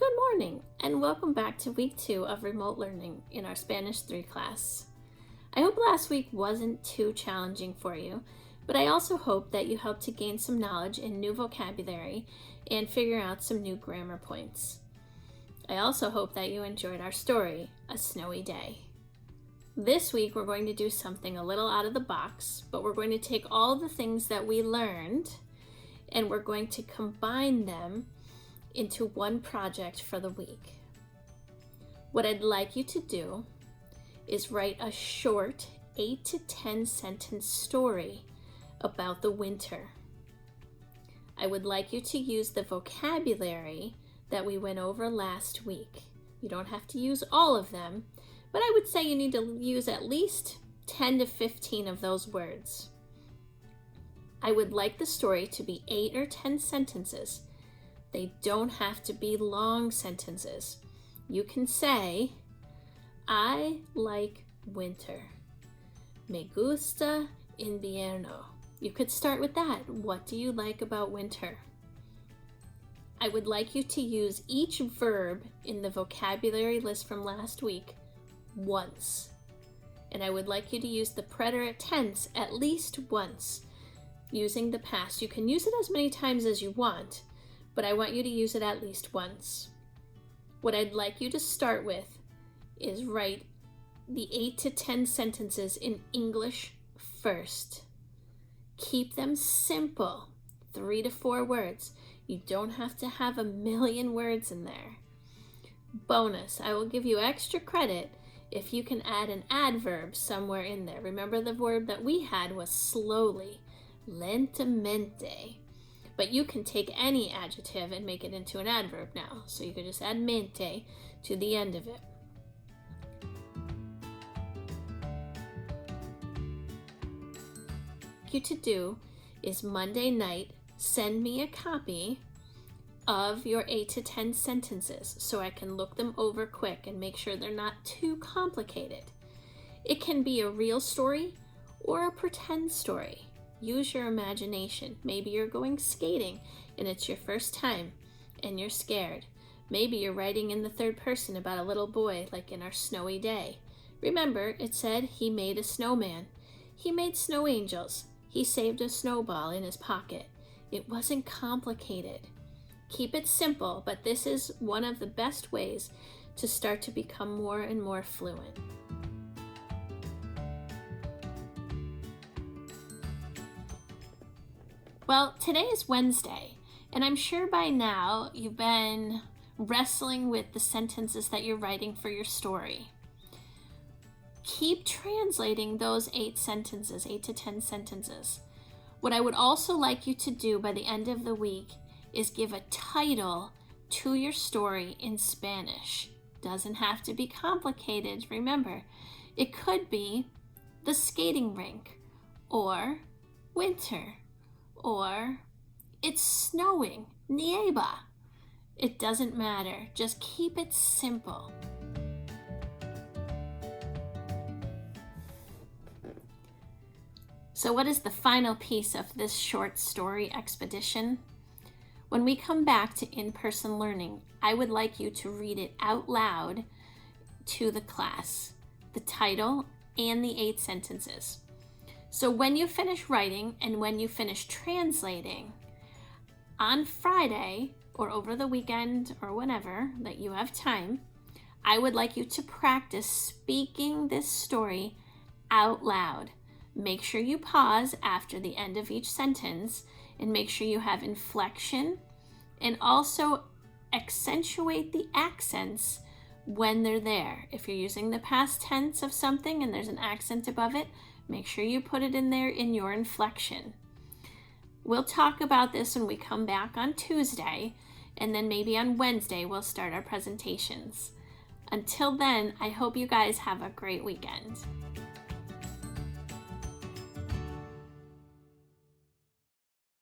Good morning, and welcome back to week 2 of remote learning in our Spanish 3 class. I hope last week wasn't too challenging for you, but I also hope that you helped to gain some knowledge in new vocabulary and figure out some new grammar points. I also hope that you enjoyed our story, A Snowy Day. This week we're going to do something a little out of the box, but we're going to take all the things that we learned and we're going to combine them into one project for the week. What I'd like you to do is write a short 8 to 10 sentence story about the winter. I would like you to use the vocabulary that we went over last week. You don't have to use all of them, but I would say you need to use at least 10 to 15 of those words. I would like the story to be 8 or 10 sentences. They don't have to be long sentences. You can say, I like winter. Me gusta invierno. You could start with that. What do you like about winter? I would like you to use each verb in the vocabulary list from last week once. And I would like you to use the preterite tense at least once, using the past. You can use it as many times as you want, but I want you to use it at least once. What I'd like you to start with is write the 8 to 10 sentences in English first. Keep them simple, 3 to 4 words. You don't have to have a million words in there. Bonus, I will give you extra credit if you can add an adverb somewhere in there. Remember, the verb that we had was slowly, lentamente. But you can take any adjective and make it into an adverb now. So you could just add mente to the end of it. What you to do is Monday night, send me a copy of your 8 to 10 sentences so I can look them over quick and make sure they're not too complicated. It can be a real story or a pretend story. Use your imagination. Maybe you're going skating and it's your first time and you're scared. Maybe you're writing in the third person about a little boy, like in our snowy day. Remember, it said he made a snowman. He made snow angels. He saved a snowball in his pocket. It wasn't complicated. Keep it simple, but this is one of the best ways to start to become more and more fluent. Well, today is Wednesday, and I'm sure by now you've been wrestling with the sentences that you're writing for your story. Keep translating those 8 sentences, 8 to 10 sentences. What I would also like you to do by the end of the week is give a title to your story in Spanish. Doesn't have to be complicated, remember. It could be The Skating Rink, or Winter, or It's Snowing, nieva. It doesn't matter. Just keep it simple. So what is the final piece of this short story expedition? When we come back to in-person learning, I would like you to read it out loud to the class, the title and the 8 sentences. So when you finish writing and when you finish translating, on Friday or over the weekend or whenever that you have time, I would like you to practice speaking this story out loud. Make sure you pause after the end of each sentence and make sure you have inflection and also accentuate the accents when they're there. If you're using the past tense of something and there's an accent above it, make sure you put it in there in your inflection. We'll talk about this when we come back on Tuesday, and then maybe on Wednesday we'll start our presentations. Until then, I hope you guys have a great weekend.